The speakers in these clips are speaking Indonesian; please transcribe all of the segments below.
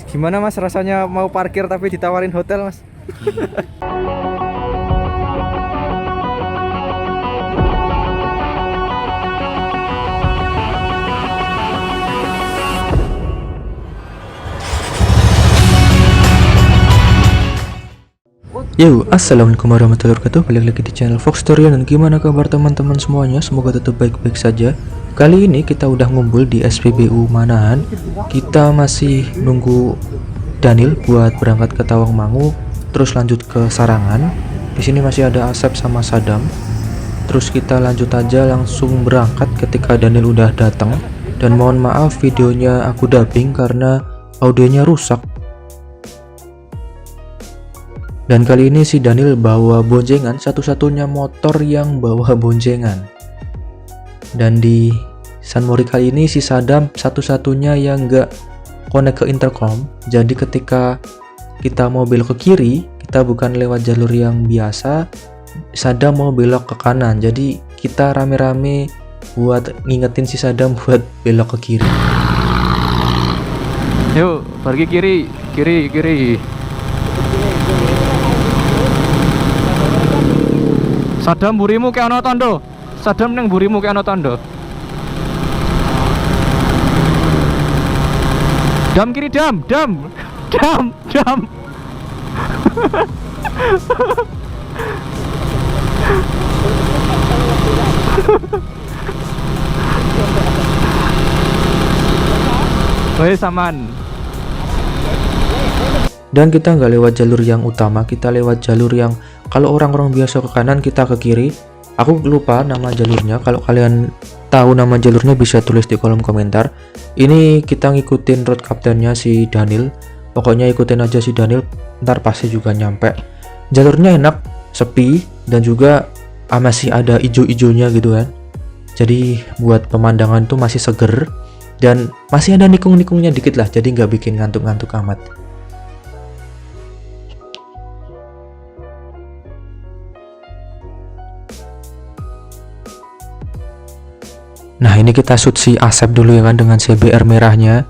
Gimana Mas rasanya mau parkir tapi ditawarin hotel Mas? Yo, assalamualaikum warahmatullahi wabarakatuh. Balik lagi di channel Fox Story. Dan gimana kabar teman-teman semuanya? Semoga tetap baik-baik saja. Kali ini kita udah ngumpul di SPBU Manahan. Kita masih nunggu Daniel buat berangkat ke Tawangmangu, terus lanjut ke Sarangan. Di sini masih ada Asep sama Sadam. Terus kita lanjut aja langsung berangkat ketika Daniel udah datang. Dan mohon maaf videonya aku dubbing karena audionya rusak. Dan kali ini si Daniel bawa boncengan, satu-satunya motor yang bawa boncengan. Dan di San Mori kali ini si Sadam satu-satunya yang nggak connect ke intercom. Jadi ketika kita mau belok ke kiri, kita bukan lewat jalur yang biasa, Sadam mau belok ke kanan. Jadi kita rame-rame buat ngingetin si Sadam buat belok ke kiri. Yuk, pergi kiri, kiri. Sadam burimu kayak ana tondo. Sadam neng burimu kayak ana tondo. Dam kiri dam. Woi saman. Dan kita nggak lewat jalur yang utama, kita lewat jalur yang kalau orang-orang biasa ke kanan, kita ke kiri. Aku lupa nama jalurnya. Kalau kalian tahu nama jalurnya bisa tulis di kolom komentar. Ini kita ngikutin road captainnya si Daniel. Pokoknya ikutin aja si Daniel, ntar pasti juga nyampe. Jalurnya enak, sepi, dan juga masih ada ijo-ijonya gitu kan. Jadi buat pemandangan tuh masih seger, dan masih ada nikung-nikungnya dikit lah, jadi nggak bikin ngantuk-ngantuk amat. Nah, ini kita shoot si Asep dulu ya kan dengan CBR merahnya.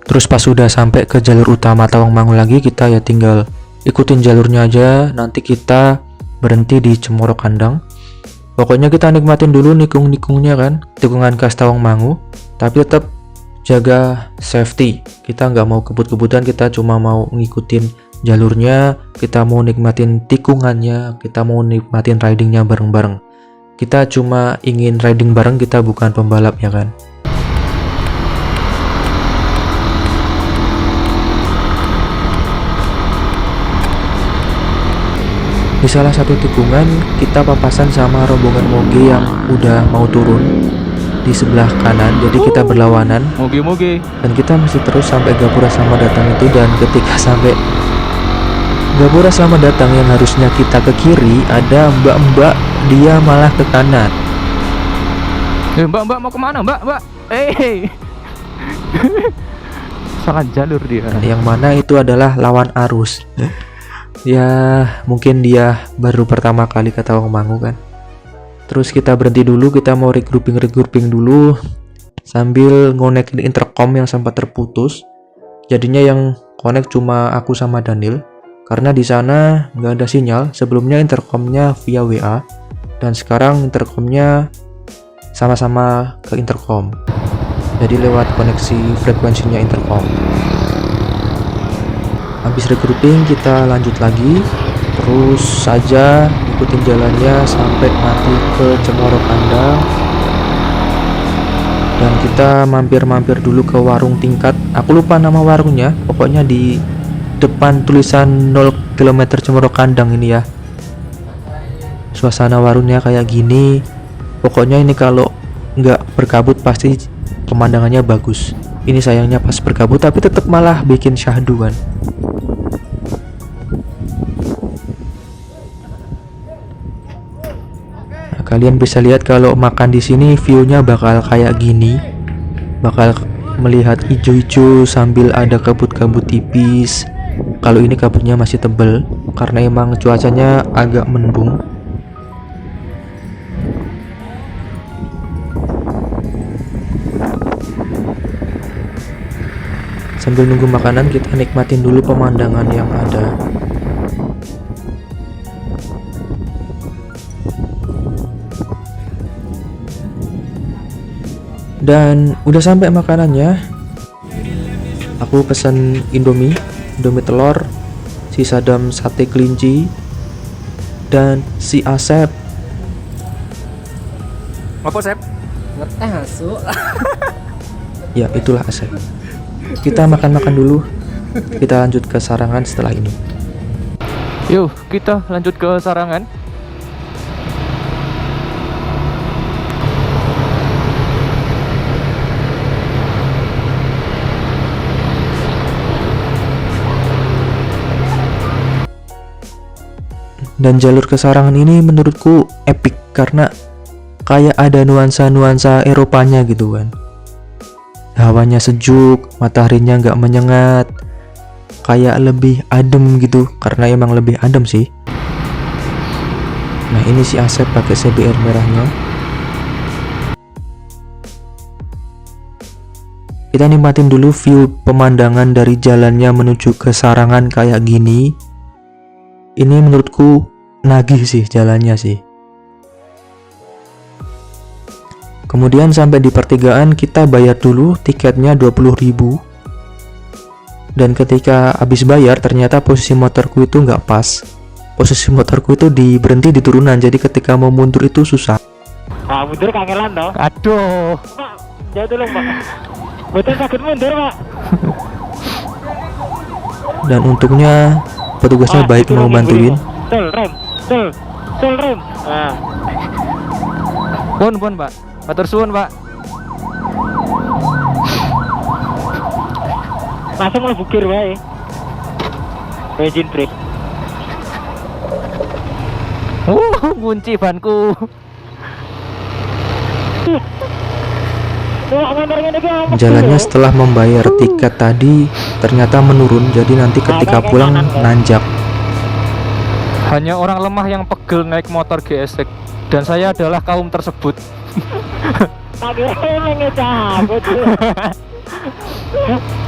Terus pas sudah sampai ke jalur utama Tawangmangu lagi, kita ya tinggal ikutin jalurnya aja. Nanti kita berhenti di Cemoro Kandang. Pokoknya kita nikmatin dulu nikung-nikungnya kan, tikungan khas Tawangmangu. Tapi tetap jaga safety. Kita nggak mau kebut-kebutan, kita cuma mau ngikutin jalurnya, kita mau nikmatin tikungannya, kita mau nikmatin ridingnya bareng-bareng. Kita cuma ingin riding bareng, kita bukan pembalap ya kan. Di salah satu tikungan kita papasan sama rombongan moge yang udah mau turun di sebelah kanan, jadi kita berlawanan. Moge. Dan kita masih terus sampai Gapura Selamat Datang itu. Dan ketika sampai Gapura Selamat Datang yang harusnya kita ke kiri, ada mbak-mbak, dia malah ke kanan. Mbak mau kemana mbak? Salah jalur dia. Yang mana itu adalah lawan arus. Ya mungkin dia baru pertama kali ke Tawangmangu kan. Terus kita berhenti dulu, kita mau regrouping dulu sambil ngonekin intercom yang sempat terputus. Jadinya yang connect cuma aku sama Daniel, karena di sana nggak ada sinyal. Sebelumnya intercomnya via WA, dan sekarang intercomnya sama-sama ke intercom, jadi lewat koneksi frekuensinya intercom. Habis regrouping kita lanjut lagi, terus saja ikutin jalannya sampai nanti ke Cemoro Kandang. Dan kita mampir-mampir dulu ke warung tingkat. Aku lupa nama warungnya, pokoknya di depan tulisan 0 km Cemoro Kandang ini ya. Suasana warungnya kayak gini. Pokoknya ini kalau nggak berkabut pasti pemandangannya bagus. Ini sayangnya pas berkabut tapi tetap malah bikin syahdu kan. Nah, kalian bisa lihat kalau makan di sini view-nya bakal kayak gini. Bakal melihat hijau-hijau sambil ada kabut-kabut tipis. Kalau ini kabutnya masih tebel karena emang cuacanya agak mendung. Sambil nunggu makanan kita nikmatin dulu pemandangan yang ada. Dan udah sampai makanannya. Aku pesan Indomie telur, si Sadam sate kelinci, dan si Asep. Apa, Sep? Ngeteh asu. Ya, itulah Asep. Kita makan-makan dulu. Kita lanjut ke Sarangan setelah ini. Yuk, kita lanjut ke Sarangan. Dan jalur ke Sarangan ini menurutku epic karena kayak ada nuansa-nuansa Eropanya gitu kan. Hawanya sejuk, mataharinya nggak menyengat, kayak lebih adem gitu karena emang lebih adem sih. Nah, ini si Asep pakai CBR merahnya. Kita nikmatin dulu view pemandangan dari jalannya menuju ke Sarangan kayak gini. Ini menurutku nagih sih jalannya sih. Kemudian sampai di pertigaan kita bayar dulu tiketnya 20.000. Dan ketika habis bayar ternyata posisi motorku itu nggak pas. Posisi motorku itu berhenti di turunan, jadi ketika mau mundur itu susah. Ah, mundur kangelan toh. Aduh. Pak, jauh dulu, Pak. Betul sakit mundur, Pak. Dan untungnya petugasnya baik itu mau yang bantuin. Tul, rem. Nah, Pun, Pak. Matur suwun, Pak. langsung lo bukir wae. Engine brake. Kunci banku. Jalannya setelah membayar tiket tadi ternyata menurun, jadi nanti ketika pulang nanjak. Hanya orang lemah yang pegel naik motor GSX, dan saya adalah kaum tersebut.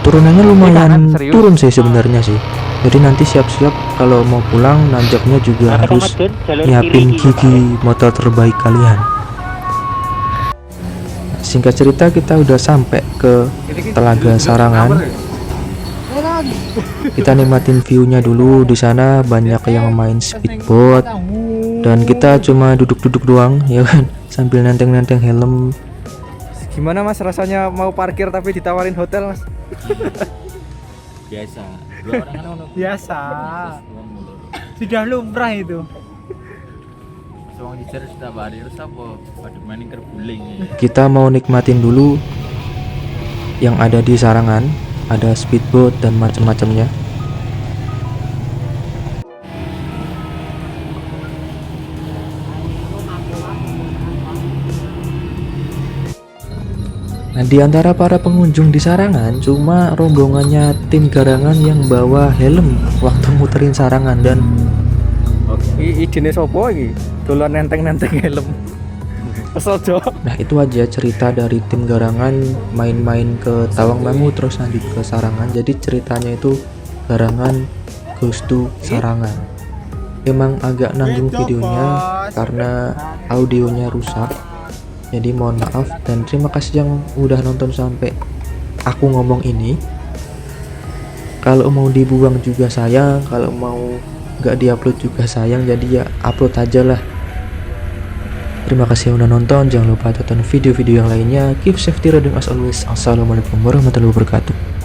Turunannya lumayan Serius? turun sih sebenarnya sih. Jadi nanti siap-siap kalau mau pulang nanjaknya juga harus nyiapin gigi motor terbaik kalian. Singkat cerita kita udah sampai ke Telaga Sarangan. Kita nikmatin view-nya dulu. Di sana banyak yang main speedboat dan kita cuma duduk-duduk doang ya kan, sambil nenteng-nenteng helm. Gimana Mas rasanya mau parkir tapi ditawarin hotel, Mas? Biasa. Dua orang kan ono. Biasa. Sudah lumrah itu. Soang dicer sudah bari terus apa? Pada mainin kerguling ya. Kita mau nikmatin dulu yang ada di Sarangan, ada speedboat dan macam-macamnya. Nah, di antara para pengunjung di Sarangan cuma rombongannya tim Garangan yang bawa helm waktu muterin Sarangan. Dan Idene sopo iki? Dolan nenteng-nenteng helm. Kesel Jok. nah, itu aja cerita dari tim Garangan main-main ke Tawangmangu terus lanjut ke Sarangan. Jadi ceritanya itu Garangan goes to Sarangan. Emang agak nanggung videonya karena audionya rusak. Jadi mohon maaf dan terima kasih yang udah nonton sampai aku ngomong ini. Kalau mau dibuang juga sayang, kalau mau nggak diupload juga sayang, jadi ya upload aja lah. Terima kasih yang udah nonton, jangan lupa tonton video-video yang lainnya. Keep safety riding as always. Assalamualaikum warahmatullahi wabarakatuh.